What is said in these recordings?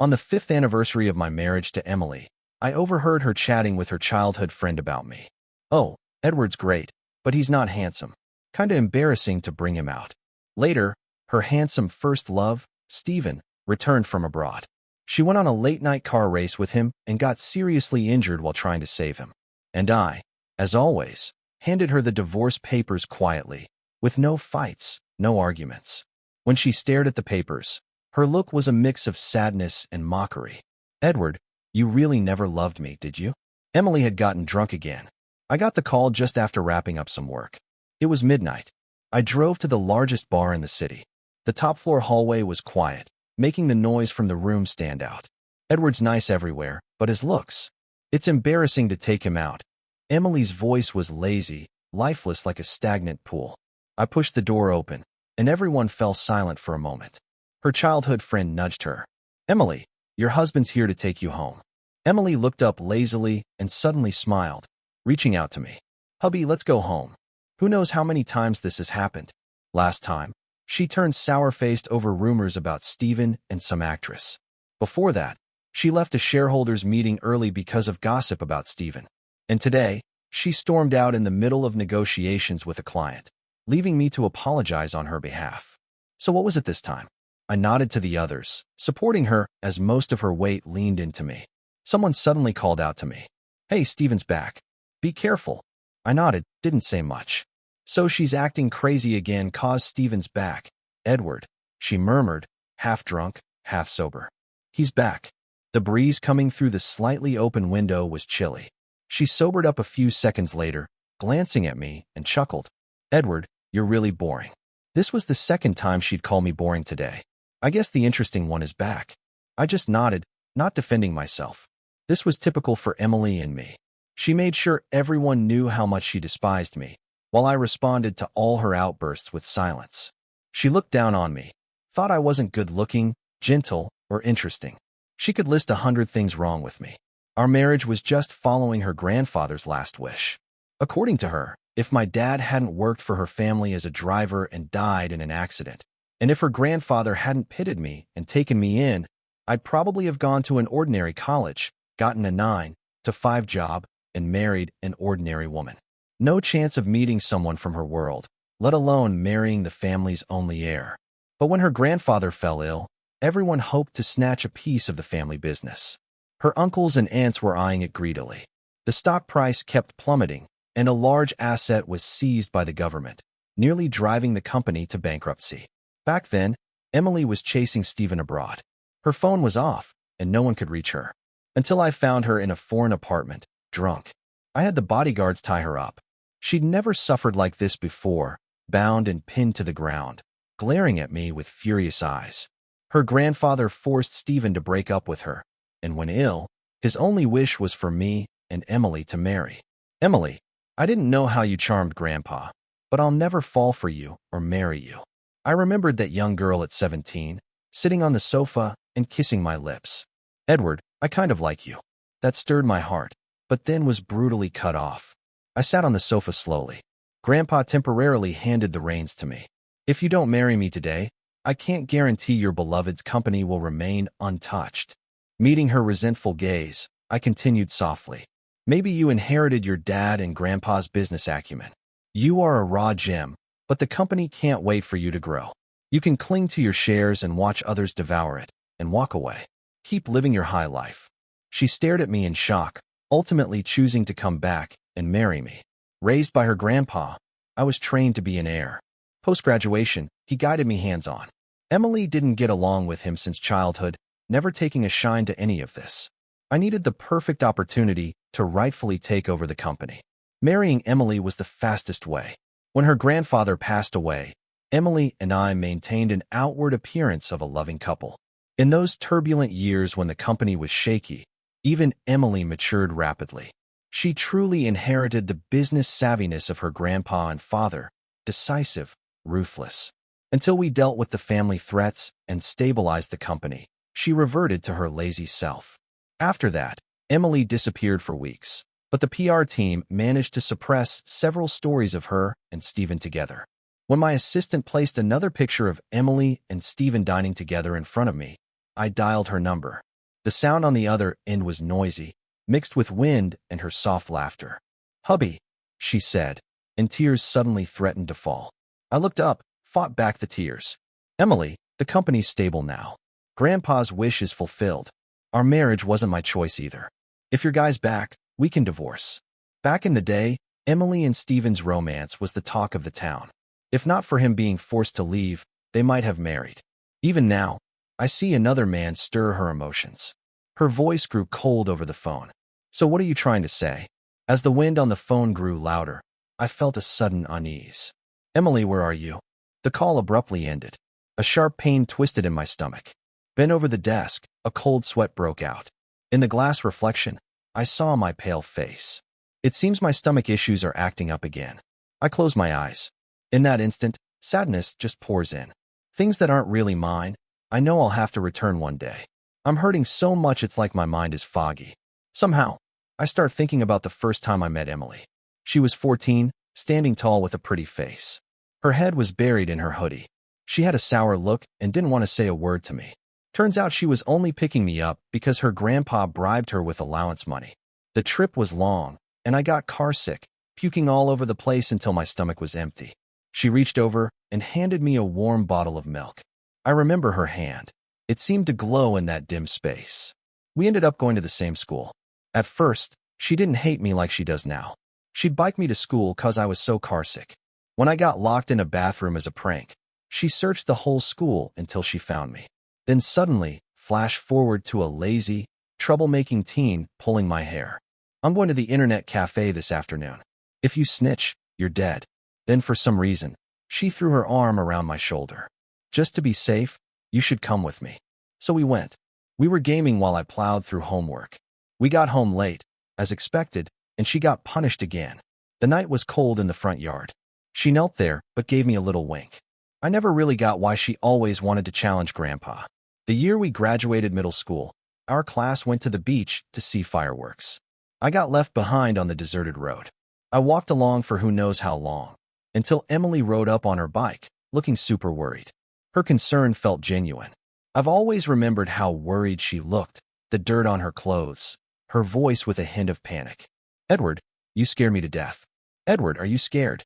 On the 5th anniversary of my marriage to Emily, I overheard her chatting with her childhood friend about me. "Oh, Edward's great, but he's not handsome. Kinda embarrassing to bring him out." Later, her handsome first love, Stephen, returned from abroad. She went on a late-night car race with him and got seriously injured while trying to save him. And I, as always, handed her the divorce papers quietly, with no fights, no arguments. When she stared at the papers, her look was a mix of sadness and mockery. "Edward, you really never loved me, did you?" Emily had gotten drunk again. I got the call just after wrapping up some work. It was midnight. I drove to the largest bar in the city. The top-floor hallway was quiet, making the noise from the room stand out. "Edward's nice everywhere, but his looks. It's embarrassing to take him out." Emily's voice was lazy, lifeless like a stagnant pool. I pushed the door open, and everyone fell silent for a moment. Her childhood friend nudged her. "Emily, your husband's here to take you home." Emily looked up lazily and suddenly smiled, reaching out to me. "Hubby, let's go home." Who knows how many times this has happened? Last time, she turned sour-faced over rumors about Stephen and some actress. Before that, she left a shareholders' meeting early because of gossip about Stephen. And today, she stormed out in the middle of negotiations with a client, leaving me to apologize on her behalf. So what was it this time? I nodded to the others, supporting her as most of her weight leaned into me. Someone suddenly called out to me. "Hey, Stephen's back. Be careful." I nodded, didn't say much. "So she's acting crazy again, cause Stephen's back. Edward," she murmured, half drunk, half sober. "He's back." The breeze coming through the slightly open window was chilly. She sobered up a few seconds later, glancing at me, and chuckled. "Edward, you're really boring." This was the second time she'd call me boring today. "I guess the interesting one is back." I just nodded, not defending myself. This was typical for Emily and me. She made sure everyone knew how much she despised me, while I responded to all her outbursts with silence. She looked down on me, thought I wasn't good-looking, gentle, or interesting. She could list 100 things wrong with me. Our marriage was just following her grandfather's last wish. According to her, if my dad hadn't worked for her family as a driver and died in an accident, and if her grandfather hadn't pitted me and taken me in, I'd probably have gone to an ordinary college, gotten a 9-to-5 job, and married an ordinary woman. No chance of meeting someone from her world, let alone marrying the family's only heir. But when her grandfather fell ill, everyone hoped to snatch a piece of the family business. Her uncles and aunts were eyeing it greedily. The stock price kept plummeting, and a large asset was seized by the government, nearly driving the company to bankruptcy. Back then, Emily was chasing Stephen abroad. Her phone was off, and no one could reach her. Until I found her in a foreign apartment, drunk. I had the bodyguards tie her up. She'd never suffered like this before, bound and pinned to the ground, glaring at me with furious eyes. Her grandfather forced Stephen to break up with her, and when ill, his only wish was for me and Emily to marry. "Emily, I didn't know how you charmed Grandpa, but I'll never fall for you or marry you." I remembered that young girl at 17, sitting on the sofa and kissing my lips. "Edward, I kind of like you." That stirred my heart, but then was brutally cut off. I sat on the sofa slowly. Grandpa temporarily handed the reins to me. "If you don't marry me today, I can't guarantee your beloved's company will remain untouched." Meeting her resentful gaze, I continued softly. "Maybe you inherited your dad and Grandpa's business acumen. You are a raw gem, but the company can't wait for you to grow. You can cling to your shares and watch others devour it, and walk away. Keep living your high life." She stared at me in shock, ultimately choosing to come back and marry me. Raised by her grandpa, I was trained to be an heir. Post-graduation, he guided me hands-on. Emily didn't get along with him since childhood, never taking a shine to any of this. I needed the perfect opportunity to rightfully take over the company. Marrying Emily was the fastest way. When her grandfather passed away, Emily and I maintained an outward appearance of a loving couple. In those turbulent years when the company was shaky, even Emily matured rapidly. She truly inherited the business savviness of her grandpa and father, decisive, ruthless. Until we dealt with the family threats and stabilized the company, she reverted to her lazy self. After that, Emily disappeared for weeks, but the PR team managed to suppress several stories of her and Stephen together. When my assistant placed another picture of Emily and Stephen dining together in front of me, I dialed her number. The sound on the other end was noisy, mixed with wind and her soft laughter. "Hubby," she said, and tears suddenly threatened to fall. I looked up, fought back the tears. "Emily, the company's stable now. Grandpa's wish is fulfilled. Our marriage wasn't my choice either. If your guy's back, we can divorce." Back in the day, Emily and Stephen's romance was the talk of the town. If not for him being forced to leave, they might have married. Even now, I see another man stir her emotions. Her voice grew cold over the phone. "So what are you trying to say?" As the wind on the phone grew louder, I felt a sudden unease. "Emily, where are you?" The call abruptly ended. A sharp pain twisted in my stomach. Bent over the desk, a cold sweat broke out. In the glass reflection, I saw my pale face. It seems my stomach issues are acting up again. I closed my eyes. In that instant, sadness just pours in. Things that aren't really mine, I know I'll have to return one day. I'm hurting so much it's like my mind is foggy. Somehow, I start thinking about the first time I met Emily. She was 14, standing tall with a pretty face. Her head was buried in her hoodie. She had a sour look and didn't want to say a word to me. Turns out she was only picking me up because her grandpa bribed her with allowance money. The trip was long, and I got carsick, puking all over the place until my stomach was empty. She reached over and handed me a warm bottle of milk. I remember her hand. It seemed to glow in that dim space. We ended up going to the same school. At first, she didn't hate me like she does now. She'd bike me to school 'cause I was so carsick. When I got locked in a bathroom as a prank, she searched the whole school until she found me. Then suddenly, flash forward to a lazy, troublemaking teen pulling my hair. "I'm going to the internet cafe this afternoon. If you snitch, you're dead." Then for some reason, she threw her arm around my shoulder. "Just to be safe, you should come with me." So we went. We were gaming while I plowed through homework. We got home late, as expected, and she got punished again. The night was cold in the front yard. She knelt there, but gave me a little wink. I never really got why she always wanted to challenge Grandpa. The year we graduated middle school, our class went to the beach to see fireworks. I got left behind on the deserted road. I walked along for who knows how long, until Emily rode up on her bike, looking super worried. Her concern felt genuine. I've always remembered how worried she looked, the dirt on her clothes, her voice with a hint of panic. "Edward, you scare me to death." "Edward, are you scared?"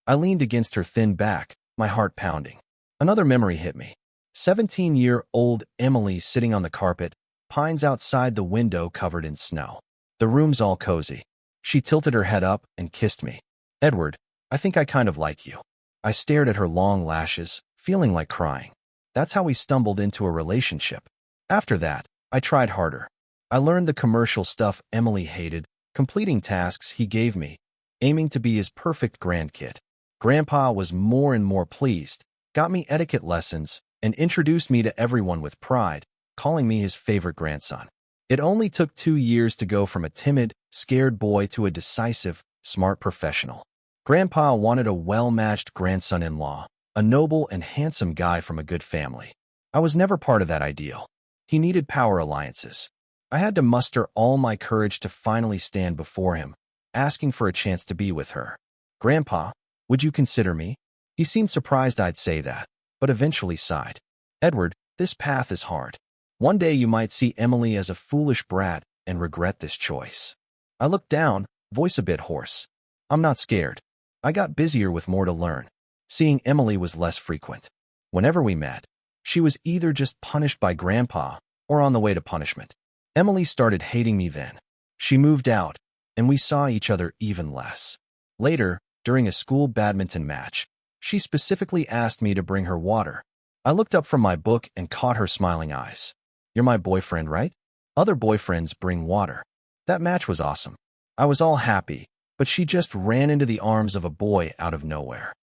I leaned against her thin back, my heart pounding. Another memory hit me. 17-year-old Emily sitting on the carpet, pines outside the window covered in snow. The room's all cozy. She tilted her head up and kissed me. "Edward, I think I kind of like you." I stared at her long lashes, feeling like crying. That's how we stumbled into a relationship. After that, I tried harder. I learned the commercial stuff Emily hated, completing tasks he gave me, aiming to be his perfect grandkid. Grandpa was more and more pleased, got me etiquette lessons, and introduced me to everyone with pride, calling me his favorite grandson. It only took 2 years to go from a timid, scared boy to a decisive, smart professional. Grandpa wanted a well-matched grandson-in-law, a noble and handsome guy from a good family. I was never part of that ideal. He needed power alliances. I had to muster all my courage to finally stand before him, asking for a chance to be with her. "Grandpa, would you consider me?" He seemed surprised I'd say that, but eventually sighed. "Edward, this path is hard. One day you might see Emily as a foolish brat and regret this choice." I looked down, voice a bit hoarse. "I'm not scared." I got busier with more to learn. Seeing Emily was less frequent. Whenever we met, she was either just punished by Grandpa or on the way to punishment. Emily started hating me then. She moved out, and we saw each other even less. Later, during a school badminton match, she specifically asked me to bring her water. I looked up from my book and caught her smiling eyes. "You're my boyfriend, right? Other boyfriends bring water." That match was awesome. I was all happy, but she just ran into the arms of a boy out of nowhere.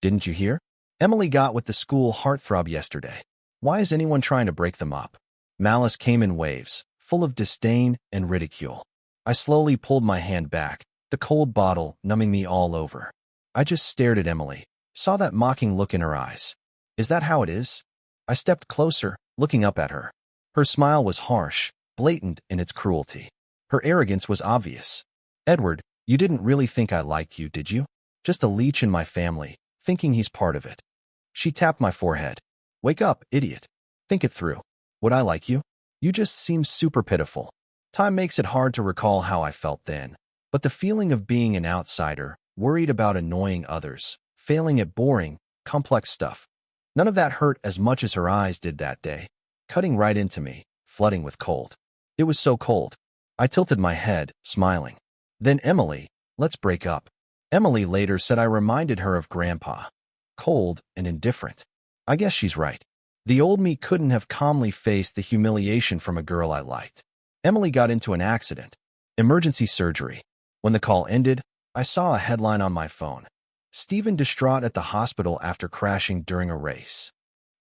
"Didn't you hear? Emily got with the school heartthrob yesterday. Why is anyone trying to break them up?" Malice came in waves, full of disdain and ridicule. I slowly pulled my hand back, the cold bottle numbing me all over. I just stared at Emily, saw that mocking look in her eyes. "Is that how it is?" I stepped closer, looking up at her. Her smile was harsh, blatant in its cruelty. Her arrogance was obvious. "Edward, you didn't really think I liked you, did you? Just a leech in my family, thinking he's part of it." She tapped my forehead. "Wake up, idiot. Think it through. Would I like you?" You just seem super pitiful. Time makes it hard to recall how I felt then, but the feeling of being an outsider, worried about annoying others, failing at boring, complex stuff. None of that hurt as much as her eyes did that day, cutting right into me, flooding with cold. It was so cold. I tilted my head, smiling. Then Emily, let's break up. Emily later said I reminded her of Grandpa. Cold and indifferent. I guess she's right. The old me couldn't have calmly faced the humiliation from a girl I liked. Emily got into an accident. Emergency surgery. When the call ended, I saw a headline on my phone. Stephen distraught at the hospital after crashing during a race.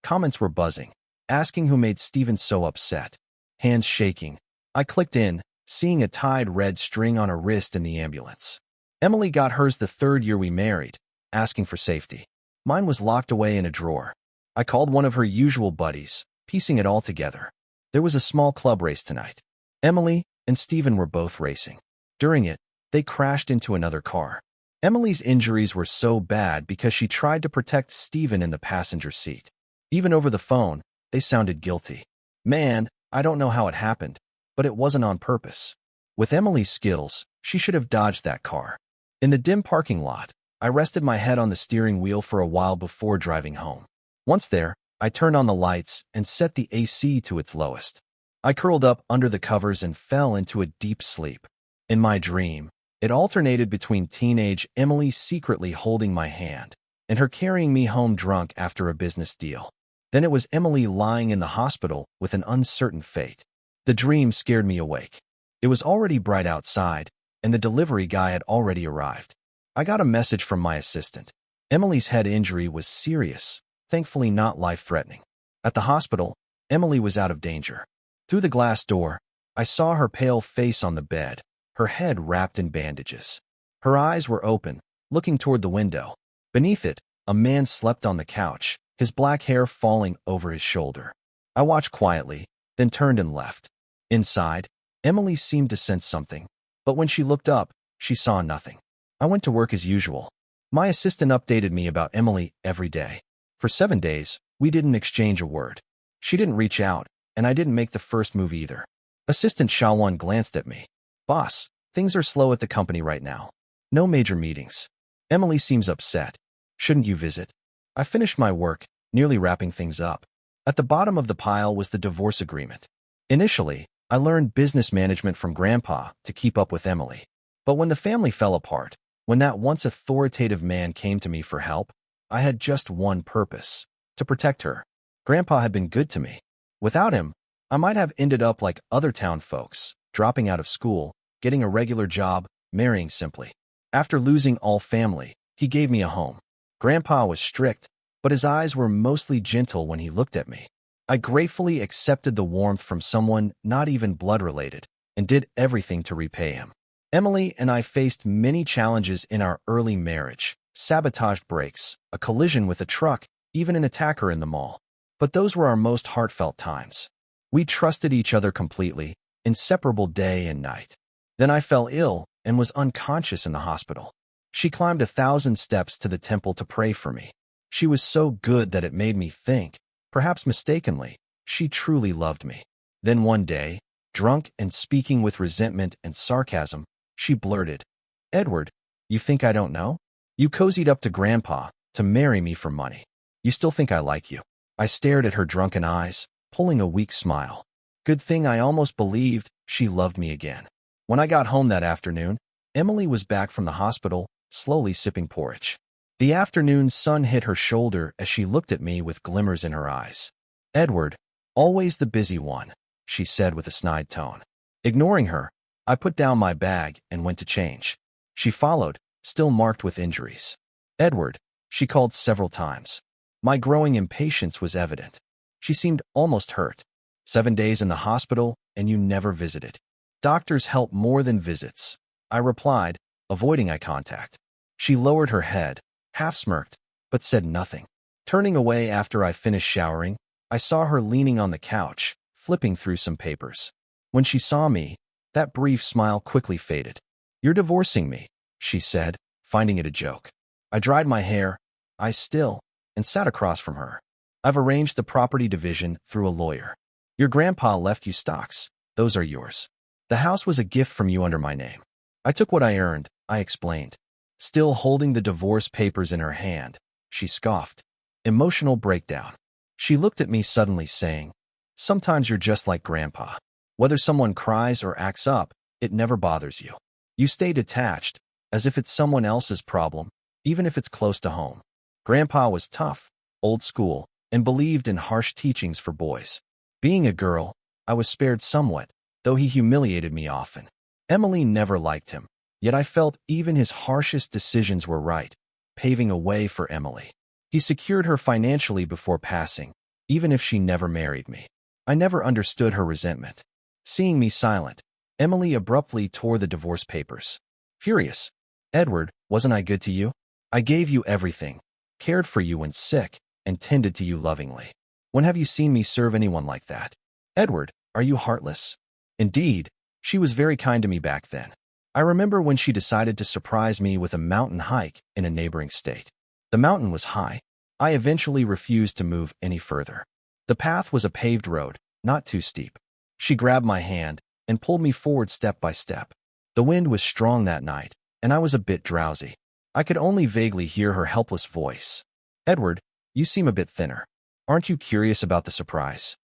Comments were buzzing, asking who made Stephen so upset. Hands shaking. I clicked in, seeing a tied red string on her wrist in the ambulance. Emily got hers the 3rd year we married, asking for safety. Mine was locked away in a drawer. I called one of her usual buddies, piecing it all together. There was a small club race tonight. Emily and Stephen were both racing. During it, they crashed into another car. Emily's injuries were so bad because she tried to protect Stephen in the passenger seat. Even over the phone, they sounded guilty. Man, I don't know how it happened, but it wasn't on purpose. With Emily's skills, she should have dodged that car. In the dim parking lot, I rested my head on the steering wheel for a while before driving home. Once there, I turned on the lights and set the AC to its lowest. I curled up under the covers and fell into a deep sleep. In my dream, it alternated between teenage Emily secretly holding my hand and her carrying me home drunk after a business deal. Then it was Emily lying in the hospital with an uncertain fate. The dream scared me awake. It was already bright outside, and the delivery guy had already arrived. I got a message from my assistant. Emily's head injury was serious, thankfully not life-threatening. At the hospital, Emily was out of danger. Through the glass door, I saw her pale face on the bed, her head wrapped in bandages. Her eyes were open, looking toward the window. Beneath it, a man slept on the couch, his black hair falling over his shoulder. I watched quietly, then turned and left. Inside, Emily seemed to sense something, but when she looked up, she saw nothing. I went to work as usual. My assistant updated me about Emily every day. For 7 days, we didn't exchange a word. She didn't reach out, and I didn't make the first move either. Assistant Shawan glanced at me. Boss, things are slow at the company right now. No major meetings. Emily seems upset. Shouldn't you visit? I finished my work, nearly wrapping things up. At the bottom of the pile was the divorce agreement. Initially, I learned business management from Grandpa to keep up with Emily. But when the family fell apart, when that once authoritative man came to me for help, I had just one purpose: to protect her. Grandpa had been good to me. Without him, I might have ended up like other town folks, dropping out of school, getting a regular job, marrying simply. After losing all family, he gave me a home. Grandpa was strict, but his eyes were mostly gentle when he looked at me. I gratefully accepted the warmth from someone not even blood-related, and did everything to repay him. Emily and I faced many challenges in our early marriage: sabotaged brakes, a collision with a truck, even an attacker in the mall. But those were our most heartfelt times. We trusted each other completely, inseparable day and night. Then I fell ill and was unconscious in the hospital. She climbed 1,000 steps to the temple to pray for me. She was so good that it made me think, perhaps mistakenly, she truly loved me. Then one day, drunk and speaking with resentment and sarcasm, she blurted, "Edward, you think I don't know? You cozied up to Grandpa to marry me for money. You still think I like you?" I stared at her drunken eyes, pulling a weak smile. Good thing I almost believed she loved me again. When I got home that afternoon, Emily was back from the hospital, slowly sipping porridge. The afternoon sun hit her shoulder as she looked at me with glimmers in her eyes. "Edward, always the busy one," she said with a snide tone. Ignoring her, I put down my bag and went to change. She followed, still marked with injuries. "Edward," she called several times. My growing impatience was evident. She seemed almost hurt. 7 days in the hospital, and you never visited. Doctors help more than visits, I replied, avoiding eye contact. She lowered her head, half smirked, but said nothing. Turning away after I finished showering, I saw her leaning on the couch, flipping through some papers. When she saw me, that brief smile quickly faded. "You're divorcing me," she said, finding it a joke. I dried my hair, eyes still, and sat across from her. "I've arranged the property division through a lawyer. Your grandpa left you stocks. Those are yours. The house was a gift from you under my name. I took what I earned, I explained. Still holding the divorce papers in her hand, she scoffed. Emotional breakdown. She looked at me suddenly saying, sometimes you're just like Grandpa. Whether someone cries or acts up, it never bothers you. You stay detached, as if it's someone else's problem, even if it's close to home. Grandpa was tough, old school, and believed in harsh teachings for boys. Being a girl, I was spared somewhat, though he humiliated me often. Emily never liked him, yet I felt even his harshest decisions were right, paving a way for Emily. He secured her financially before passing, even if she never married me. I never understood her resentment. Seeing me silent, Emily abruptly tore the divorce papers. Furious. Edward, wasn't I good to you? I gave you everything, cared for you when sick, and tended to you lovingly. When have you seen me serve anyone like that? Edward, are you heartless? Indeed, she was very kind to me back then. I remember when she decided to surprise me with a mountain hike in a neighboring state. The mountain was high. I eventually refused to move any further. The path was a paved road, not too steep. She grabbed my hand and pulled me forward step by step. The wind was strong that night, and I was a bit drowsy. I could only vaguely hear her helpless voice. Edward, you seem a bit thinner. Aren't you curious about the surprise?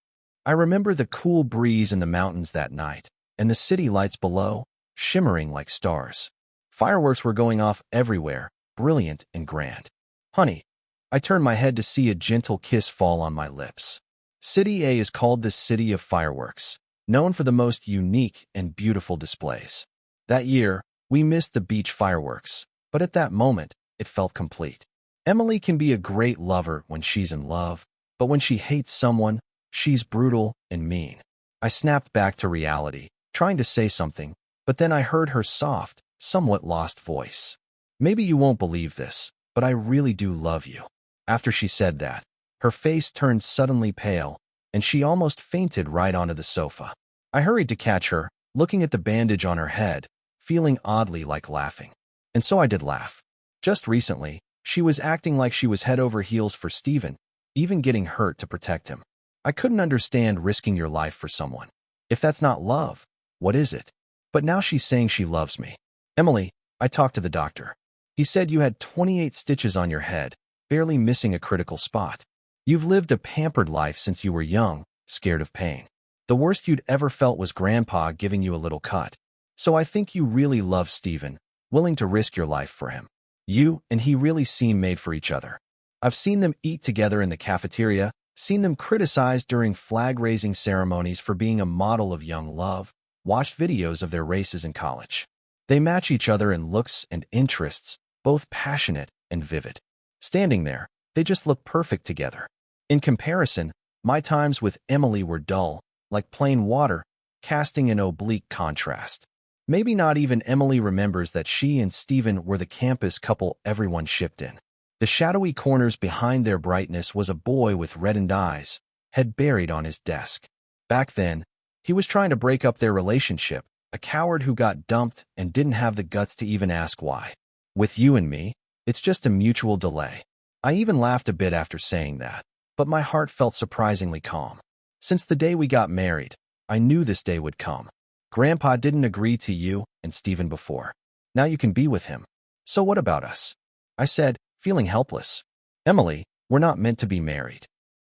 I remember the cool breeze in the mountains that night, and the city lights below, shimmering like stars. Fireworks were going off everywhere, brilliant and grand. Honey, I turned my head to see a gentle kiss fall on my lips. City A is called the City of Fireworks, known for the most unique and beautiful displays. That year, we missed the beach fireworks, but at that moment, it felt complete. Emily can be a great lover when she's in love, but when she hates someone, she's brutal and mean. I snapped back to reality, trying to say something, but then I heard her soft, somewhat lost voice. Maybe you won't believe this, but I really do love you. After she said that, her face turned suddenly pale, and she almost fainted right onto the sofa. I hurried to catch her, looking at the bandage on her head, feeling oddly like laughing. And so I did laugh. Just recently, she was acting like she was head over heels for Stephen, even getting hurt to protect him. I couldn't understand risking your life for someone. If that's not love, what is it? But now she's saying she loves me. Emily, I talked to the doctor. He said you had 28 stitches on your head, barely missing a critical spot. You've lived a pampered life since you were young, scared of pain. The worst you'd ever felt was Grandpa giving you a little cut. So I think you really love Stephen, willing to risk your life for him. You and he really seem made for each other. I've seen them eat together in the cafeteria, seen them criticized during flag-raising ceremonies for being a model of young love, watched videos of their races in college. They match each other in looks and interests, both passionate and vivid. Standing there, they just look perfect together. In comparison, my times with Emily were dull, like plain water, casting an oblique contrast. Maybe not even Emily remembers that she and Stephen were the campus couple everyone shipped in. The shadowy corners behind their brightness was a boy with reddened eyes, head buried on his desk. Back then, he was trying to break up their relationship, a coward who got dumped and didn't have the guts to even ask why. With you and me, it's just a mutual delay. I even laughed a bit after saying that, but my heart felt surprisingly calm. Since the day we got married, I knew this day would come. Grandpa didn't agree to you and Stephen before. Now you can be with him. So what about us? I said, feeling helpless. Emily, we're not meant to be married.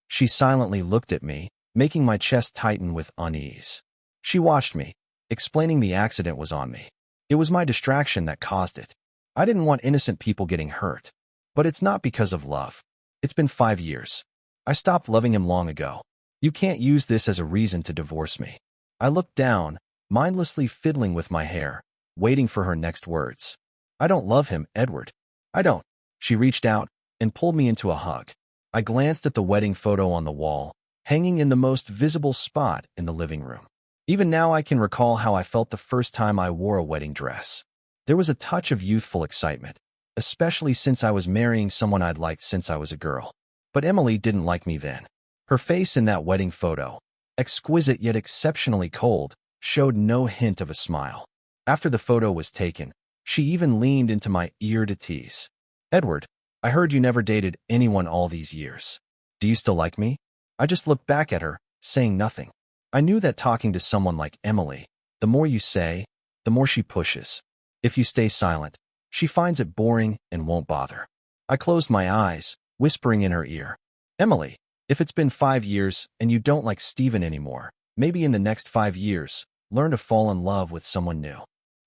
She silently looked at me, making my chest tighten with unease. She watched me, explaining the accident was on me. It was my distraction that caused it. I didn't want innocent people getting hurt. But it's not because of love. It's been 5 years. I stopped loving him long ago. You can't use this as a reason to divorce me. I looked down, mindlessly fiddling with my hair, waiting for her next words. I don't love him, Edward. I don't. She reached out and pulled me into a hug. I glanced at the wedding photo on the wall, hanging in the most visible spot in the living room. Even now I can recall how I felt the first time I wore a wedding dress. There was a touch of youthful excitement, especially since I was marrying someone I'd liked since I was a girl. But Emily didn't like me then. Her face in that wedding photo, exquisite yet exceptionally cold, showed no hint of a smile. After the photo was taken, she even leaned into my ear to tease. Edward, I heard you never dated anyone all these years. Do you still like me? I just looked back at her, saying nothing. I knew that talking to someone like Emily, the more you say, the more she pushes. If you stay silent, she finds it boring and won't bother. I closed my eyes, whispering in her ear, Emily, if it's been 5 years and you don't like Steven anymore, maybe in the next 5 years, learn to fall in love with someone new.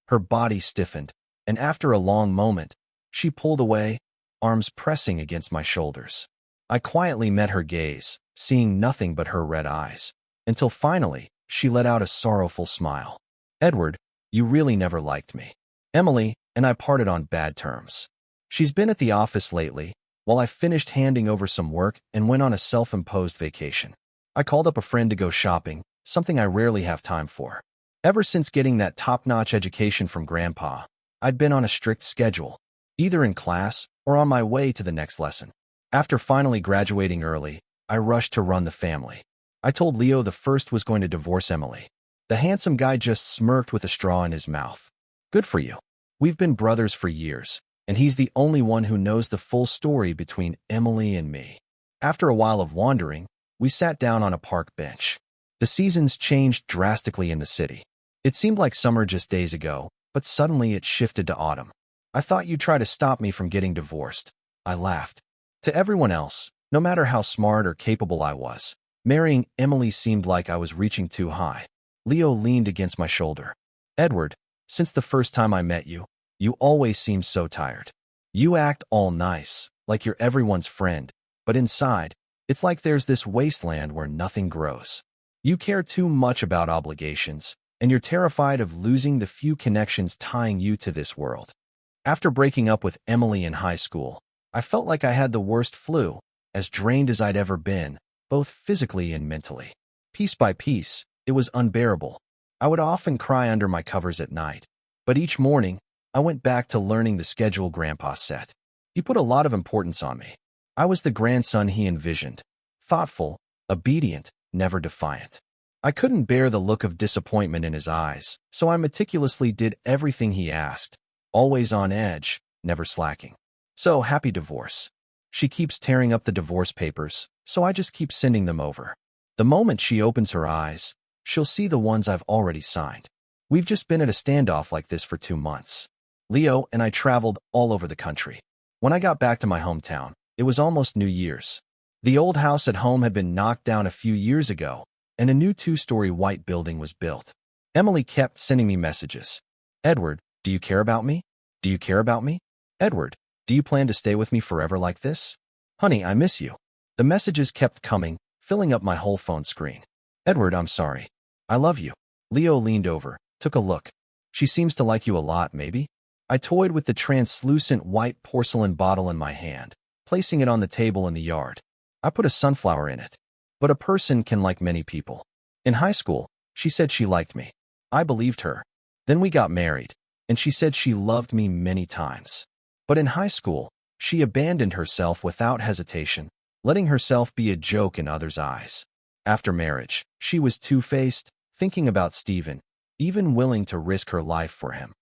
Her body stiffened, and after a long moment, she pulled away, arms pressing against my shoulders. I quietly met her gaze, seeing nothing but her red eyes, until finally, she let out a sorrowful smile. Edward, you really never liked me. Emily and I parted on bad terms. She's been at the office lately, while I finished handing over some work and went on a self-imposed vacation. I called up a friend to go shopping, something I rarely have time for. Ever since getting that top-notch education from Grandpa, I'd been on a strict schedule, either in class or on my way to the next lesson. After finally graduating early, I rushed to run the family. I told Leo the first was going to divorce Emily. The handsome guy just smirked with a straw in his mouth. Good for you. We've been brothers for years, and he's the only one who knows the full story between Emily and me. After a while of wandering, we sat down on a park bench. The seasons changed drastically in the city. It seemed like summer just days ago, but suddenly it shifted to autumn. I thought you'd try to stop me from getting divorced. I laughed. To everyone else, no matter how smart or capable I was, marrying Emily seemed like I was reaching too high. Leo leaned against my shoulder. Edward, since the first time I met you, you always seem so tired. You act all nice, like you're everyone's friend, but inside, it's like there's this wasteland where nothing grows. You care too much about obligations, and you're terrified of losing the few connections tying you to this world. After breaking up with Emily in high school, I felt like I had the worst flu, as drained as I'd ever been, both physically and mentally. Piece by piece, it was unbearable. I would often cry under my covers at night, but each morning, I went back to learning the schedule Grandpa set. He put a lot of importance on me. I was the grandson he envisioned, thoughtful, obedient, never defiant. I couldn't bear the look of disappointment in his eyes, so I meticulously did everything he asked, always on edge, never slacking. So, happy divorce. She keeps tearing up the divorce papers, so I just keep sending them over. The moment she opens her eyes, she'll see the ones I've already signed. We've just been at a standoff like this for 2 months. Leo and I traveled all over the country. When I got back to my hometown, it was almost New Year's. The old house at home had been knocked down a few years ago, and a new 2-story white building was built. Emily kept sending me messages. Edward, do you care about me? Do you care about me? Edward, do you plan to stay with me forever like this? Honey, I miss you. The messages kept coming, filling up my whole phone screen. Edward, I'm sorry. I love you. Leo leaned over, took a look. She seems to like you a lot, maybe? I toyed with the translucent white porcelain bottle in my hand, placing it on the table in the yard. I put a sunflower in it. But a person can like many people. In high school, she said she liked me. I believed her. Then we got married, and she said she loved me many times. But in high school, she abandoned herself without hesitation, letting herself be a joke in others' eyes. After marriage, she was two-faced, thinking about Steven, even willing to risk her life for him.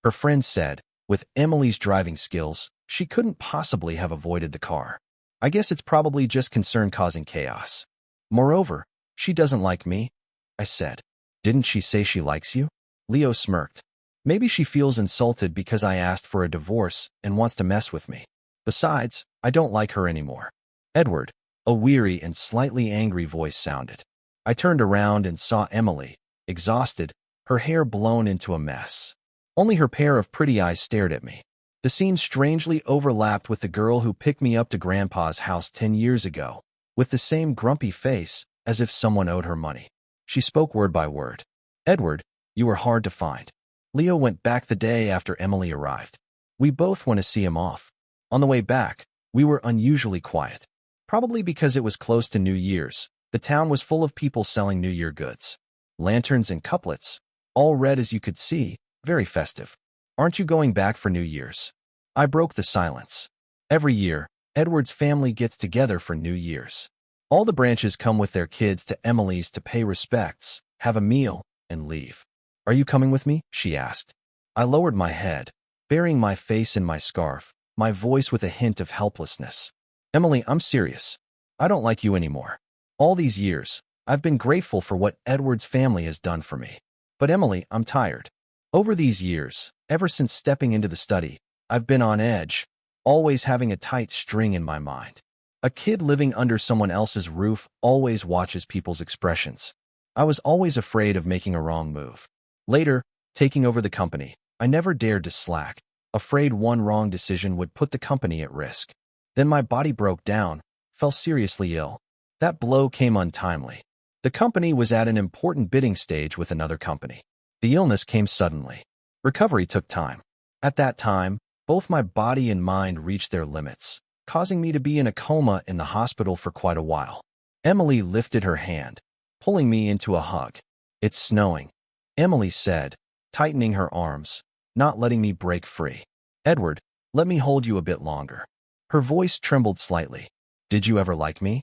Her friends said, with Emily's driving skills, she couldn't possibly have avoided the car. I guess it's probably just concern causing chaos. Moreover, she doesn't like me, I said. Didn't she say she likes you? Leo smirked. Maybe she feels insulted because I asked for a divorce and wants to mess with me. Besides, I don't like her anymore. Edward, a weary and slightly angry voice sounded. I turned around and saw Emily, exhausted, her hair blown into a mess. Only her pair of pretty eyes stared at me. The scene strangely overlapped with the girl who picked me up to Grandpa's house 10 years ago, with the same grumpy face, as if someone owed her money. She spoke word by word. Edward, you were hard to find. Leo went back the day after Emily arrived. We both went to see him off. On the way back, we were unusually quiet. Probably because it was close to New Year's, the town was full of people selling New Year goods. Lanterns and couplets, all red as you could see, very festive. Aren't you going back for New Year's? I broke the silence. Every year, Edward's family gets together for New Year's. All the branches come with their kids to Emily's to pay respects, have a meal, and leave. Are you coming with me? She asked. I lowered my head, burying my face in my scarf, my voice with a hint of helplessness. Emily, I'm serious. I don't like you anymore. All these years, I've been grateful for what Edward's family has done for me. But Emily, I'm tired. Over these years, ever since stepping into the study, I've been on edge, always having a tight string in my mind. A kid living under someone else's roof always watches people's expressions. I was always afraid of making a wrong move. Later, taking over the company, I never dared to slack, afraid one wrong decision would put the company at risk. Then my body broke down, fell seriously ill. That blow came untimely. The company was at an important bidding stage with another company. The illness came suddenly. Recovery took time. At that time, both my body and mind reached their limits, causing me to be in a coma in the hospital for quite a while. Emily lifted her hand, pulling me into a hug. "It's snowing," Emily said, tightening her arms, not letting me break free. "Edward, let me hold you a bit longer." Her voice trembled slightly. "Did you ever like me?"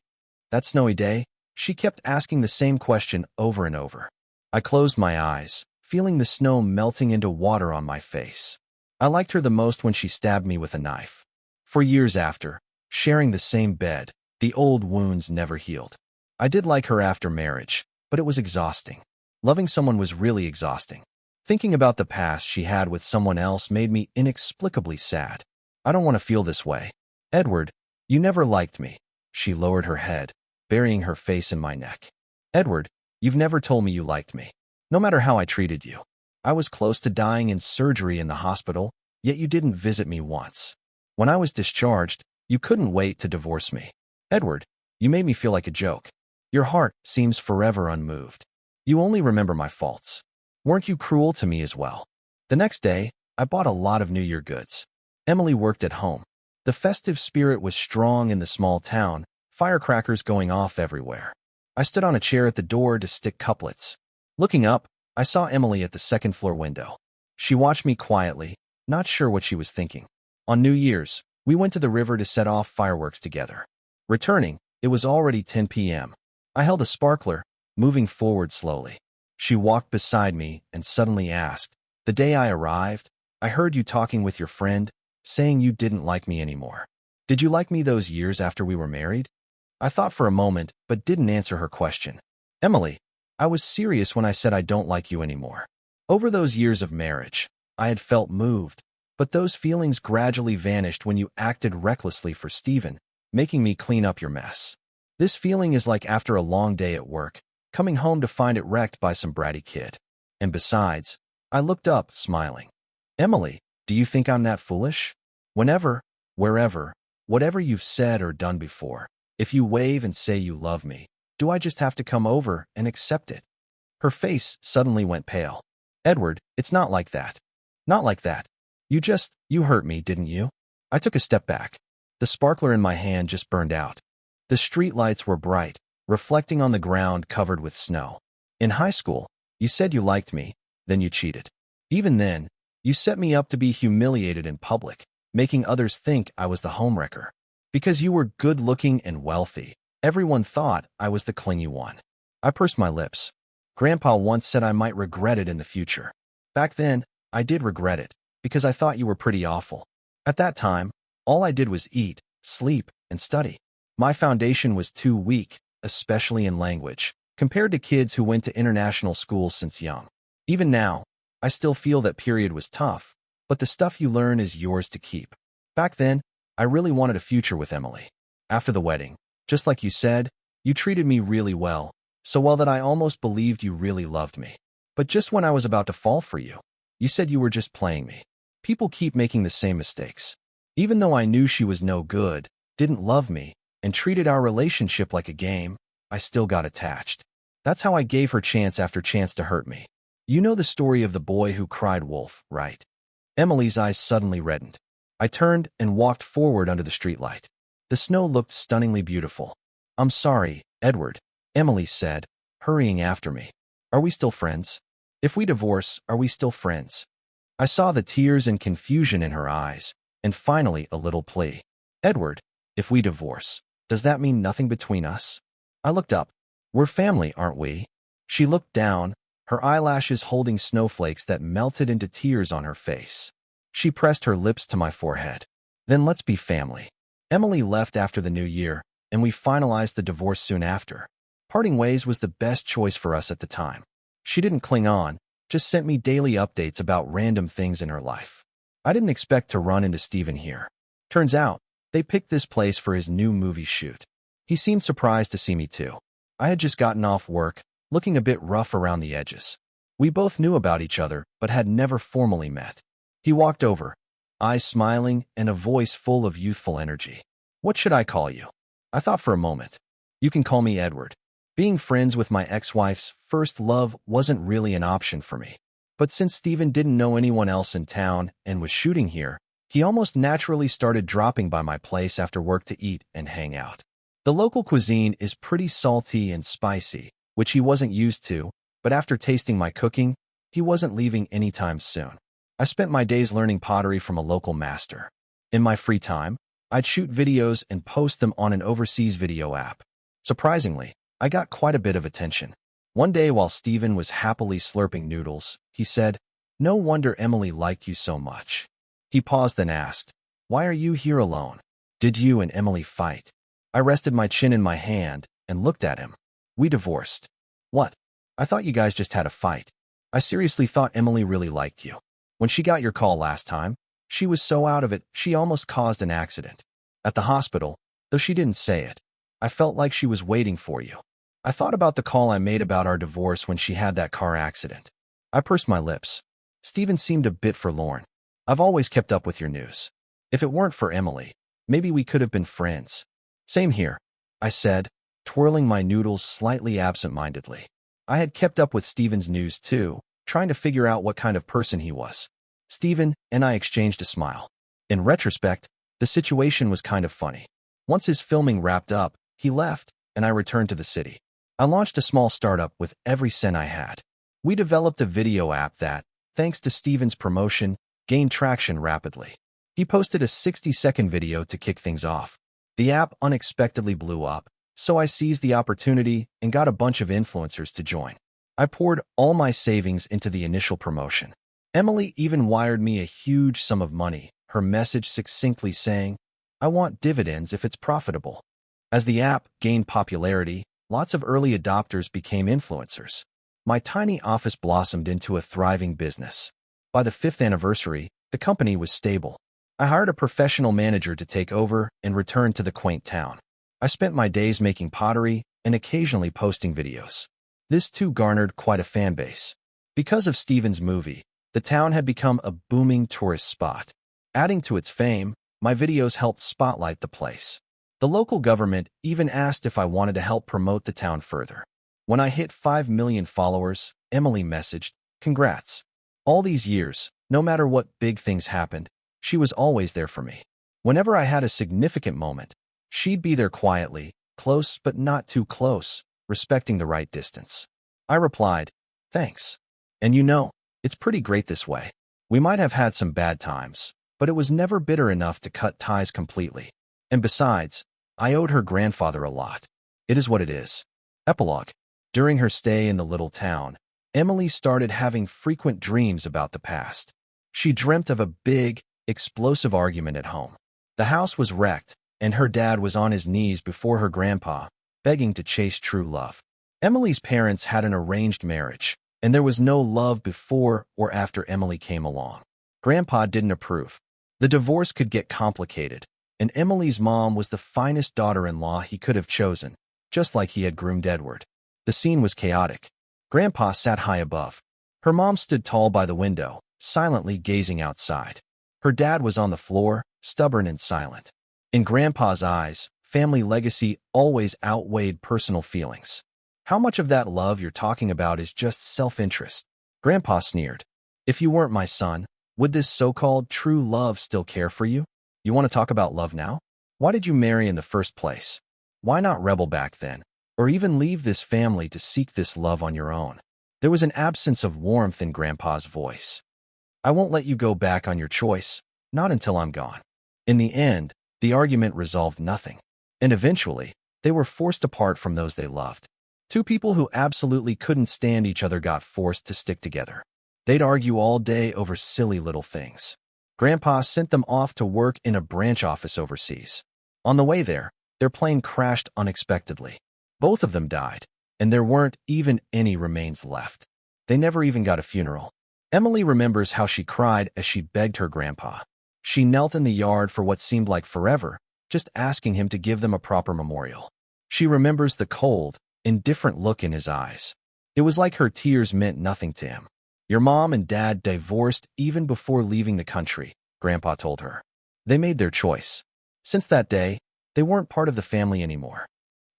That snowy day, she kept asking the same question over and over. I closed my eyes, feeling the snow melting into water on my face. I liked her the most when she stabbed me with a knife. For years after, sharing the same bed, the old wounds never healed. I did like her after marriage, but it was exhausting. Loving someone was really exhausting. Thinking about the past she had with someone else made me inexplicably sad. I don't want to feel this way. "Edward, you never liked me." She lowered her head, burying her face in my neck. "Edward, you've never told me you liked me. No matter how I treated you. I was close to dying in surgery in the hospital, yet you didn't visit me once. When I was discharged, you couldn't wait to divorce me. Edward, you made me feel like a joke. Your heart seems forever unmoved. You only remember my faults. Weren't you cruel to me as well?" The next day, I bought a lot of New Year goods. Emily worked at home. The festive spirit was strong in the small town, firecrackers going off everywhere. I stood on a chair at the door to stick couplets. Looking up, I saw Emily at the second-floor window. She watched me quietly, not sure what she was thinking. On New Year's, we went to the river to set off fireworks together. Returning, it was already 10 p.m. I held a sparkler, moving forward slowly. She walked beside me and suddenly asked, "The day I arrived, I heard you talking with your friend, saying you didn't like me anymore. Did you like me those years after we were married?" I thought for a moment, but didn't answer her question. "Emily, I was serious when I said I don't like you anymore. Over those years of marriage, I had felt moved, but those feelings gradually vanished when you acted recklessly for Stephen, making me clean up your mess. This feeling is like after a long day at work, coming home to find it wrecked by some bratty kid. And besides," I looked up, smiling. "Emily, do you think I'm that foolish? Whenever, wherever, whatever you've said or done before, if you wave and say you love me, do I just have to come over and accept it?" Her face suddenly went pale. "Edward, it's not like that. Not like that. You hurt me, didn't you?" I took a step back. The sparkler in my hand just burned out. The streetlights were bright, reflecting on the ground covered with snow. "In high school, you said you liked me, then you cheated. Even then, you set me up to be humiliated in public, making others think I was the homewrecker. Because you were good-looking and wealthy, everyone thought I was the clingy one." I pursed my lips. "Grandpa once said I might regret it in the future. Back then, I did regret it, because I thought you were pretty awful. At that time, all I did was eat, sleep, and study. My foundation was too weak, especially in language, compared to kids who went to international schools since young. Even now, I still feel that period was tough, but the stuff you learn is yours to keep. Back then, I really wanted a future with Emily. After the wedding, just like you said, you treated me really well, so well that I almost believed you really loved me. But just when I was about to fall for you, you said you were just playing me. People keep making the same mistakes. Even though I knew she was no good, didn't love me, and treated our relationship like a game, I still got attached. That's how I gave her chance after chance to hurt me. You know the story of the boy who cried wolf, right?" Emily's eyes suddenly reddened. I turned and walked forward under the streetlight. The snow looked stunningly beautiful. "I'm sorry, Edward," Emily said, hurrying after me. "Are we still friends? If we divorce, are we still friends?" I saw the tears and confusion in her eyes, and finally a little plea. "Edward, if we divorce, does that mean nothing between us?" I looked up. "We're family, aren't we?" She looked down, her eyelashes holding snowflakes that melted into tears on her face. She pressed her lips to my forehead. "Then let's be family." Emily left after the new year, and we finalized the divorce soon after. Parting ways was the best choice for us at the time. She didn't cling on, just sent me daily updates about random things in her life. I didn't expect to run into Steven here. Turns out, they picked this place for his new movie shoot. He seemed surprised to see me too. I had just gotten off work, looking a bit rough around the edges. We both knew about each other, but had never formally met. He walked over, eyes smiling and a voice full of youthful energy. "What should I call you?" I thought for a moment. "You can call me Edward." Being friends with my ex-wife's first love wasn't really an option for me. But since Steven didn't know anyone else in town and was shooting here, he almost naturally started dropping by my place after work to eat and hang out. The local cuisine is pretty salty and spicy, which he wasn't used to, but after tasting my cooking, he wasn't leaving anytime soon. I spent my days learning pottery from a local master. In my free time, I'd shoot videos and post them on an overseas video app. Surprisingly, I got quite a bit of attention. One day while Steven was happily slurping noodles, he said, "No wonder Emily liked you so much." He paused and asked, "Why are you here alone? Did you and Emily fight?" I rested my chin in my hand and looked at him. "We divorced." "What? I thought you guys just had a fight." "I seriously thought Emily really liked you. When she got your call last time, she was so out of it, she almost caused an accident. At the hospital, though she didn't say it. I felt like she was waiting for you. I thought about the call I made about our divorce when she had that car accident." I pursed my lips. Steven seemed a bit forlorn. "I've always kept up with your news. If it weren't for Emily, maybe we could have been friends." "Same here," I said, twirling my noodles slightly absent-mindedly. I had kept up with Steven's news too, trying to figure out what kind of person he was. Steven and I exchanged a smile. In retrospect, the situation was kind of funny. Once his filming wrapped up, he left, and I returned to the city. I launched a small startup with every cent I had. We developed a video app that, thanks to Steven's promotion, gained traction rapidly. He posted a 60-second video to kick things off. The app unexpectedly blew up, so I seized the opportunity and got a bunch of influencers to join. I poured all my savings into the initial promotion. Emily even wired me a huge sum of money, her message succinctly saying, "I want dividends if it's profitable." As the app gained popularity, lots of early adopters became influencers. My tiny office blossomed into a thriving business. By the 5th anniversary, the company was stable. I hired a professional manager to take over and returned to the quaint town. I spent my days making pottery and occasionally posting videos. This too garnered quite a fan base. Because of Steven's movie, the town had become a booming tourist spot. Adding to its fame, my videos helped spotlight the place. The local government even asked if I wanted to help promote the town further. When I hit 5 million followers, Emily messaged, "Congrats." All these years, no matter what big things happened, she was always there for me. Whenever I had a significant moment, she'd be there quietly, close but not too close, respecting the right distance. I replied, "Thanks. And you know, it's pretty great this way. We might have had some bad times, but it was never bitter enough to cut ties completely. And besides, I owed her grandfather a lot. It is what it is." Epilogue. During her stay in the little town, Emily started having frequent dreams about the past. She dreamt of a big, explosive argument at home. The house was wrecked, and her dad was on his knees before her grandpa, begging to chase true love. Emily's parents had an arranged marriage, and there was no love before or after Emily came along. Grandpa didn't approve. The divorce could get complicated, and Emily's mom was the finest daughter-in-law he could have chosen, just like he had groomed Edward. The scene was chaotic. Grandpa sat high above. Her mom stood tall by the window, silently gazing outside. Her dad was on the floor, stubborn and silent. In Grandpa's eyes, family legacy always outweighed personal feelings. "How much of that love you're talking about is just self-interest?" Grandpa sneered. "If you weren't my son, would this so-called true love still care for you? You want to talk about love now? Why did you marry in the first place? Why not rebel back then? Or even leave this family to seek this love on your own?" There was an absence of warmth in Grandpa's voice. "I won't let you go back on your choice, not until I'm gone." In the end, the argument resolved nothing. And eventually, they were forced apart from those they loved. Two people who absolutely couldn't stand each other got forced to stick together. They'd argue all day over silly little things. Grandpa sent them off to work in a branch office overseas. On the way there, their plane crashed unexpectedly. Both of them died. and there weren't even any remains left. They never even got a funeral. Emily remembers how she cried as she begged her grandpa. She knelt in the yard for what seemed like forever, just asking him to give them a proper memorial. She remembers the cold, indifferent look in his eyes. It was like her tears meant nothing to him. Your mom and dad divorced even before leaving the country, Grandpa told her. They made their choice. Since that day, they weren't part of the family anymore.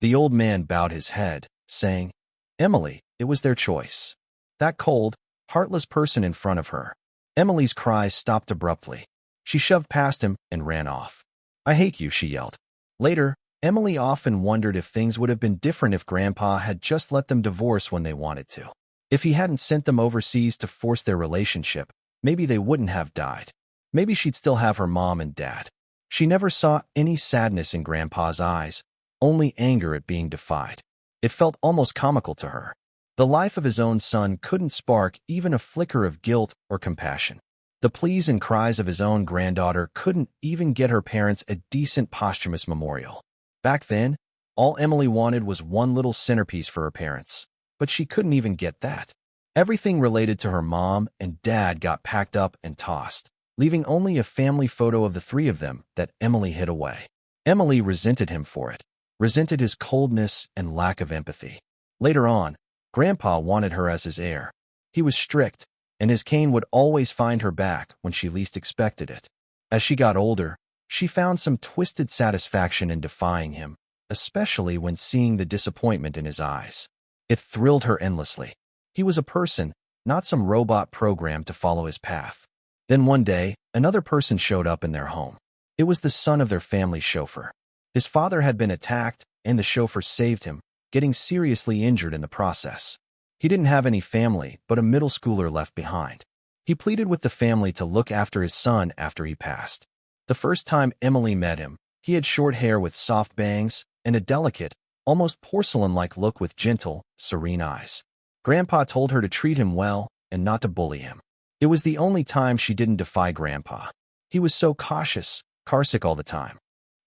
The old man bowed his head, saying, Emily, it was their choice. That cold, heartless person in front of her. Emily's cries stopped abruptly. She shoved past him and ran off. I hate you, she yelled. Later, Emily often wondered if things would have been different if Grandpa had just let them divorce when they wanted to. If he hadn't sent them overseas to force their relationship, maybe they wouldn't have died. Maybe she'd still have her mom and dad. She never saw any sadness in Grandpa's eyes, only anger at being defied. It felt almost comical to her. The life of his own son couldn't spark even a flicker of guilt or compassion. The pleas and cries of his own granddaughter couldn't even get her parents a decent posthumous memorial. Back then, all Emily wanted was one little centerpiece for her parents, but she couldn't even get that. Everything related to her mom and dad got packed up and tossed, leaving only a family photo of the three of them that Emily hid away. Emily resented him for it, resented his coldness and lack of empathy. Later on, Grandpa wanted her as his heir. He was strict, and his cane would always find her back when she least expected it. As she got older, she found some twisted satisfaction in defying him, especially when seeing the disappointment in his eyes. It thrilled her endlessly. He was a person, not some robot programmed to follow his path. Then one day, another person showed up in their home. It was the son of their family chauffeur. His father had been attacked, and the chauffeur saved him, getting seriously injured in the process. He didn't have any family but a middle schooler left behind. He pleaded with the family to look after his son after he passed. The first time Emily met him, he had short hair with soft bangs and a delicate, almost porcelain-like look with gentle, serene eyes. Grandpa told her to treat him well and not to bully him. It was the only time she didn't defy Grandpa. He was so cautious, carsick all the time.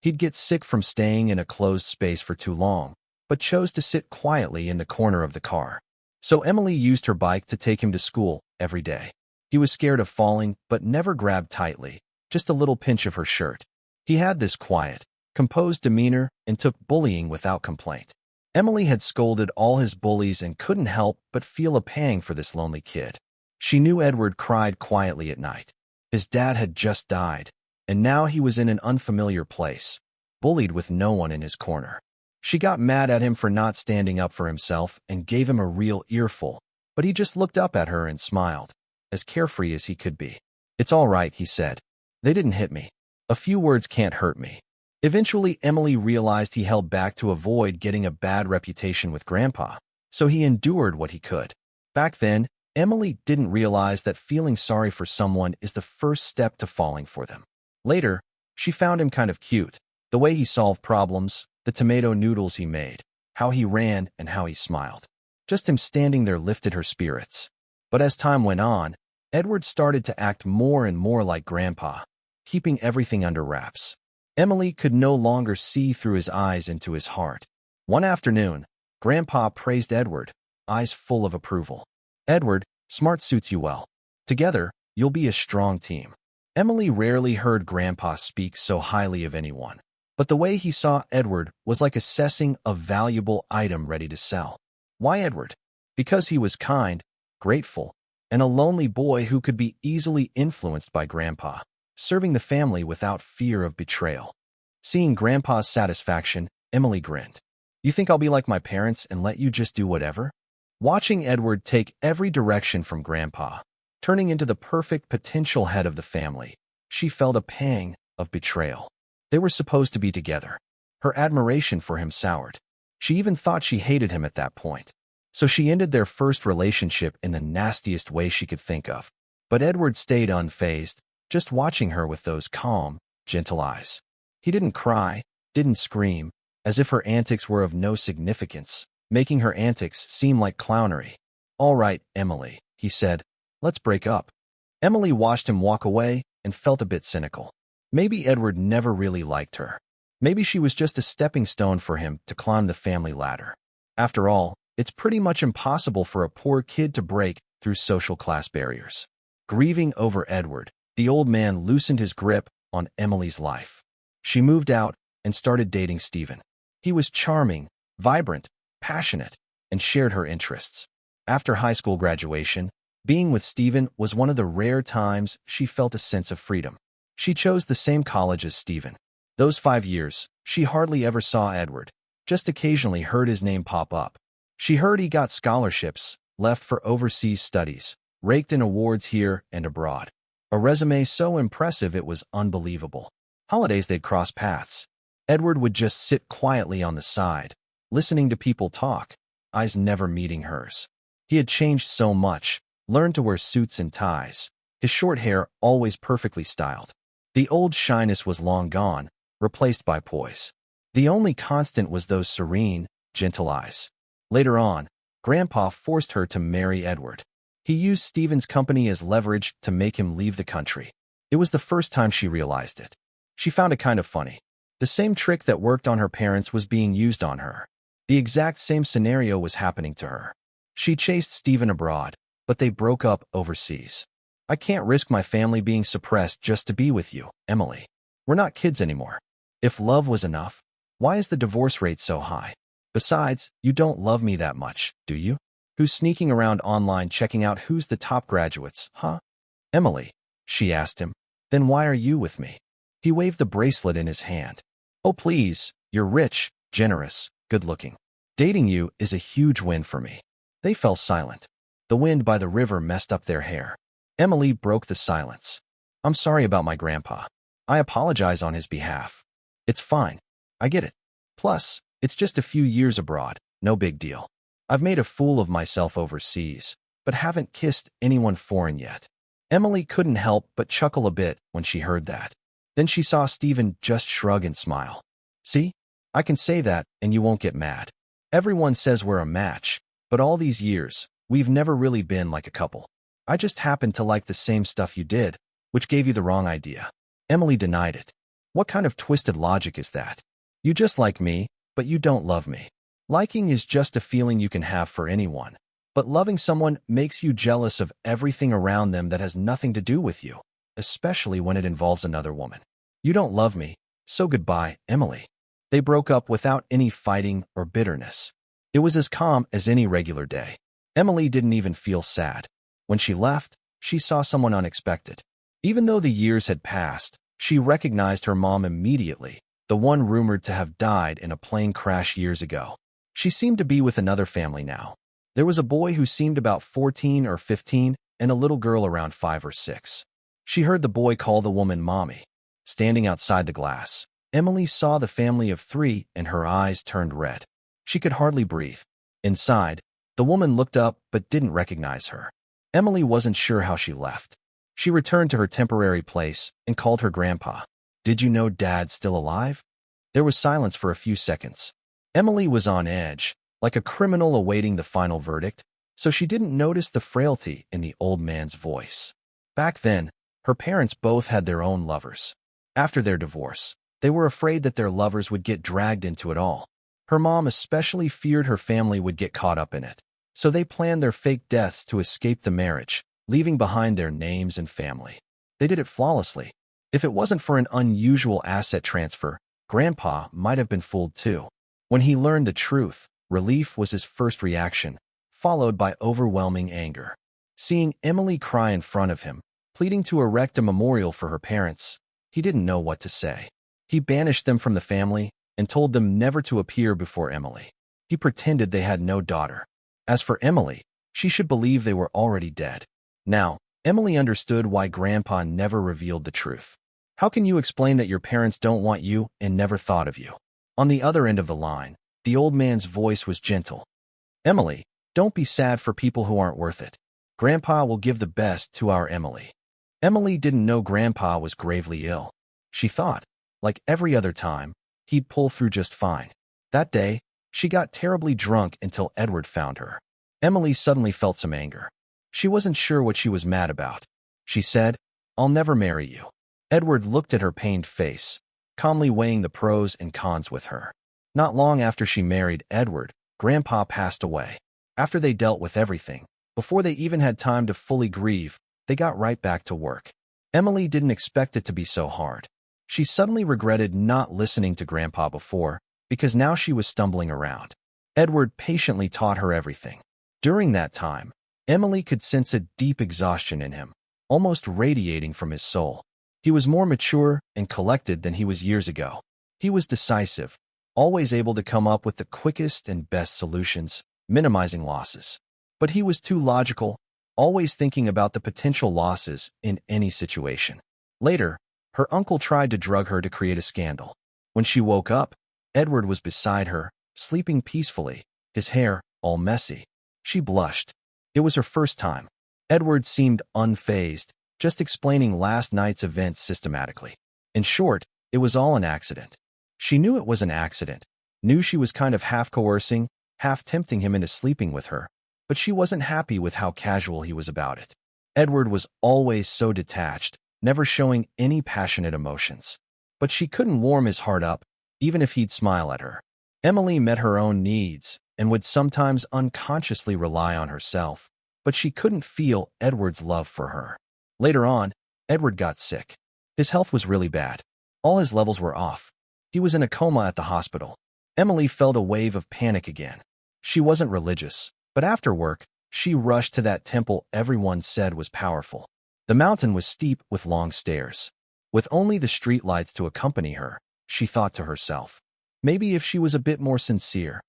He'd get sick from staying in a closed space for too long, but chose to sit quietly in the corner of the car. So Emily used her bike to take him to school every day. He was scared of falling, but never grabbed tightly, just a little pinch of her shirt. He had this quiet, composed demeanor and took bullying without complaint. Emily had scolded all his bullies and couldn't help but feel a pang for this lonely kid. She knew Edward cried quietly at night. His dad had just died, and now he was in an unfamiliar place, bullied with no one in his corner. She got mad at him for not standing up for himself and gave him a real earful, but he just looked up at her and smiled, as carefree as he could be. It's all right, he said. They didn't hit me. A few words can't hurt me. Eventually, Emily realized he held back to avoid getting a bad reputation with Grandpa, so he endured what he could. Back then, Emily didn't realize that feeling sorry for someone is the first step to falling for them. Later, she found him kind of cute. The way he solved problems, the tomato noodles he made, how he ran and how he smiled. Just him standing there lifted her spirits. But as time went on, Edward started to act more and more like Grandpa, keeping everything under wraps. Emily could no longer see through his eyes into his heart. One afternoon, Grandpa praised Edward, eyes full of approval. Edward, smart suits you well. Together, you'll be a strong team. Emily rarely heard Grandpa speak so highly of anyone, but the way he saw Edward was like assessing a valuable item ready to sell. Why Edward? Because he was kind, grateful, and a lonely boy who could be easily influenced by Grandpa, serving the family without fear of betrayal. Seeing Grandpa's satisfaction, Emily grinned. You think I'll be like my parents and let you just do whatever? Watching Edward take every direction from Grandpa, turning into the perfect potential head of the family, she felt a pang of betrayal. They were supposed to be together. Her admiration for him soured. She even thought she hated him at that point. So she ended their first relationship in the nastiest way she could think of. But Edward stayed unfazed, just watching her with those calm, gentle eyes. He didn't cry, didn't scream, as if her antics were of no significance, making her antics seem like clownery. All right, Emily, he said, let's break up. Emily watched him walk away and felt a bit cynical. Maybe Edward never really liked her. Maybe she was just a stepping stone for him to climb the family ladder. After all, It's pretty much impossible for a poor kid to break through social class barriers. Grieving over Edward, the old man loosened his grip on Emily's life. She moved out and started dating Stephen. He was charming, vibrant, passionate, and shared her interests. After high school graduation, being with Stephen was one of the rare times she felt a sense of freedom. She chose the same college as Stephen. Those 5 years, she hardly ever saw Edward, just occasionally heard his name pop up. She heard he got scholarships, left for overseas studies, raked in awards here and abroad. A resume so impressive it was unbelievable. Holidays they'd cross paths. Edward would just sit quietly on the side, listening to people talk, eyes never meeting hers. He had changed so much, learned to wear suits and ties, his short hair always perfectly styled. The old shyness was long gone, replaced by poise. The only constant was those serene, gentle eyes. Later on, Grandpa forced her to marry Edward. He used Stephen's company as leverage to make him leave the country. It was the first time she realized it. She found it kind of funny. The same trick that worked on her parents was being used on her. The exact same scenario was happening to her. She chased Stephen abroad, but they broke up overseas. I can't risk my family being suppressed just to be with you, Emily. We're not kids anymore. If love was enough, why is the divorce rate so high? Besides, you don't love me that much, do you? Who's sneaking around online checking out who's the top graduates, huh? Emily, she asked him. Then why are you with me? He waved the bracelet in his hand. Oh please, you're rich, generous, good-looking. Dating you is a huge win for me. They fell silent. The wind by the river messed up their hair. Emily broke the silence. I'm sorry about my grandpa. I apologize on his behalf. It's fine. I get it. Plus, it's just a few years abroad, no big deal. I've made a fool of myself overseas, but haven't kissed anyone foreign yet. Emily couldn't help but chuckle a bit when she heard that. Then she saw Stephen just shrug and smile. See? I can say that, and you won't get mad. Everyone says we're a match, but all these years, we've never really been like a couple. I just happened to like the same stuff you did, which gave you the wrong idea. Emily denied it. What kind of twisted logic is that? You just like me, but you don't love me. Liking is just a feeling you can have for anyone, but loving someone makes you jealous of everything around them that has nothing to do with you, especially when it involves another woman. You don't love me, so goodbye, Emily. They broke up without any fighting or bitterness. It was as calm as any regular day. Emily didn't even feel sad. When she left, she saw someone unexpected. Even though the years had passed, she recognized her mom immediately, the one rumored to have died in a plane crash years ago. She seemed to be with another family now. There was a boy who seemed about 14 or 15 and a little girl around 5 or 6. She heard the boy call the woman Mommy. Standing outside the glass, Emily saw the family of 3 and her eyes turned red. She could hardly breathe. Inside, the woman looked up but didn't recognize her. Emily wasn't sure how she left. She returned to her temporary place and called her grandpa. Did you know Dad's still alive? There was silence for a few seconds. Emily was on edge, like a criminal awaiting the final verdict, so she didn't notice the frailty in the old man's voice. Back then, her parents both had their own lovers. After their divorce, they were afraid that their lovers would get dragged into it all. Her mom especially feared her family would get caught up in it, so they planned their fake deaths to escape the marriage, leaving behind their names and family. They did it flawlessly. If it wasn't for an unusual asset transfer, Grandpa might have been fooled too. When he learned the truth, relief was his first reaction, followed by overwhelming anger. Seeing Emily cry in front of him, pleading to erect a memorial for her parents, he didn't know what to say. He banished them from the family and told them never to appear before Emily. He pretended they had no daughter. As for Emily, she should believe they were already dead. Now, Emily understood why Grandpa never revealed the truth. How can you explain that your parents don't want you and never thought of you? On the other end of the line, the old man's voice was gentle. Emily, don't be sad for people who aren't worth it. Grandpa will give the best to our Emily. Emily didn't know Grandpa was gravely ill. She thought, like every other time, he'd pull through just fine. That day, she got terribly drunk until Edward found her. Emily suddenly felt some anger. She wasn't sure what she was mad about. She said, I'll never marry you. Edward looked at her pained face, calmly weighing the pros and cons with her. Not long after she married Edward, Grandpa passed away. After they dealt with everything, before they even had time to fully grieve, they got right back to work. Emily didn't expect it to be so hard. She suddenly regretted not listening to Grandpa before, because now she was stumbling around. Edward patiently taught her everything. During that time, Emily could sense a deep exhaustion in him, almost radiating from his soul. He was more mature and collected than he was years ago. He was decisive, always able to come up with the quickest and best solutions, minimizing losses. But he was too logical, always thinking about the potential losses in any situation. Later, her uncle tried to drug her to create a scandal. When she woke up, Edward was beside her, sleeping peacefully, his hair all messy. She blushed. It was her first time. Edward seemed unfazed, just explaining last night's events systematically. In short, it was all an accident. She knew it was an accident, knew she was kind of half coercing, half tempting him into sleeping with her, but she wasn't happy with how casual he was about it. Edward was always so detached, never showing any passionate emotions. But she couldn't warm his heart up, even if he'd smile at her. Emily met her own needs and would sometimes unconsciously rely on herself, but she couldn't feel Edward's love for her. Later on, Edward got sick. His health was really bad. All his levels were off. He was in a coma at the hospital. Emily felt a wave of panic again. She wasn't religious, but after work, she rushed to that temple everyone said was powerful. The mountain was steep with long stairs. With only the streetlights to accompany her, she thought to herself, maybe if she was a bit more sincere,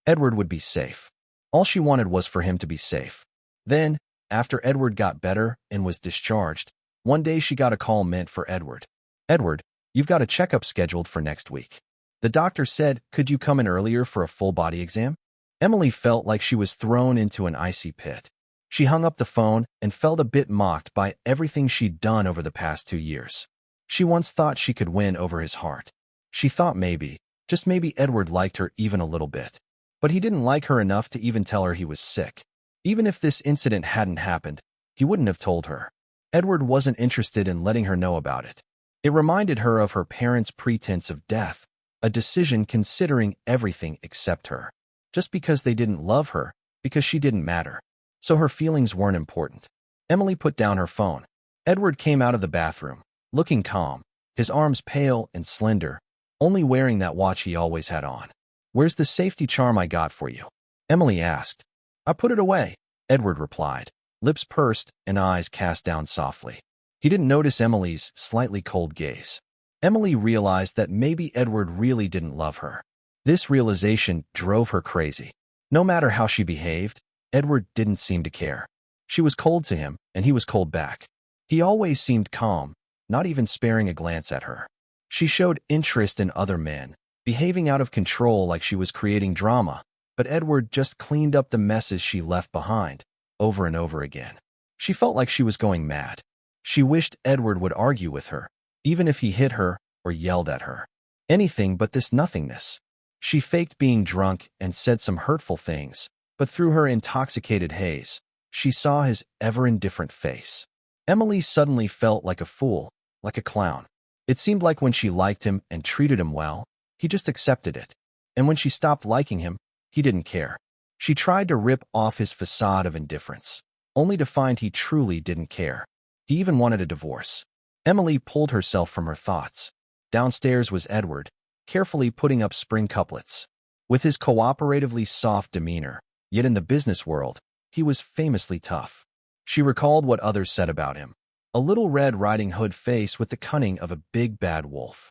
Edward would be safe. All she wanted was for him to be safe. Then, after Edward got better and was discharged, one day she got a call meant for Edward. Edward, you've got a checkup scheduled for next week. The doctor said, could you come in earlier for a full-body exam? Emily felt like she was thrown into an icy pit. She hung up the phone and felt a bit mocked by everything she'd done over the past 2 years. She once thought she could win over his heart. She thought maybe, just maybe Edward liked her even a little bit. But he didn't like her enough to even tell her he was sick. Even if this incident hadn't happened, he wouldn't have told her. Edward wasn't interested in letting her know about it. It reminded her of her parents' pretense of death, a decision considering everything except her. Just because they didn't love her, because she didn't matter. So her feelings weren't important. Emily put down her phone. Edward came out of the bathroom, looking calm, his arms pale and slender, only wearing that watch he always had on. Where's the safety charm I got for you? Emily asked. I put it away, Edward replied, lips pursed and eyes cast down softly. He didn't notice Emily's slightly cold gaze. Emily realized that maybe Edward really didn't love her. This realization drove her crazy. No matter how she behaved, Edward didn't seem to care. She was cold to him, and he was cold back. He always seemed calm, not even sparing a glance at her. She showed interest in other men, behaving out of control like she was creating drama, but Edward just cleaned up the messes she left behind, over and over again. She felt like she was going mad. She wished Edward would argue with her, even if he hit her or yelled at her. Anything but this nothingness. She faked being drunk and said some hurtful things, but through her intoxicated haze, she saw his ever-indifferent face. Emily suddenly felt like a fool, like a clown. It seemed like when she liked him and treated him well, he just accepted it. And when she stopped liking him, he didn't care. She tried to rip off his facade of indifference, only to find he truly didn't care. He even wanted a divorce. Emily pulled herself from her thoughts. Downstairs was Edward, carefully putting up spring couplets. With his cooperatively soft demeanor, yet in the business world, he was famously tough. She recalled what others said about him. A little Red Riding Hood face with the cunning of a big bad wolf.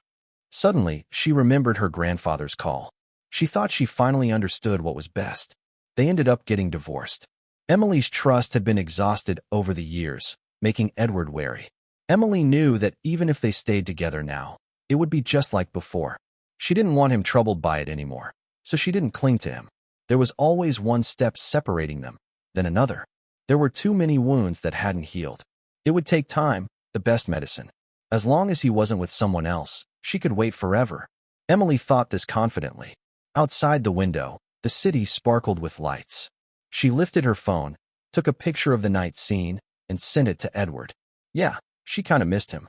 Suddenly, she remembered her grandfather's call. She thought she finally understood what was best. They ended up getting divorced. Emily's trust had been exhausted over the years, making Edward wary. Emily knew that even if they stayed together now, it would be just like before. She didn't want him troubled by it anymore, so she didn't cling to him. There was always one step separating them, then another. There were too many wounds that hadn't healed. It would take time, the best medicine. As long as he wasn't with someone else, she could wait forever. Emily thought this confidently. Outside the window, the city sparkled with lights. She lifted her phone, took a picture of the night scene, and sent it to Edward. Yeah, she kind of missed him.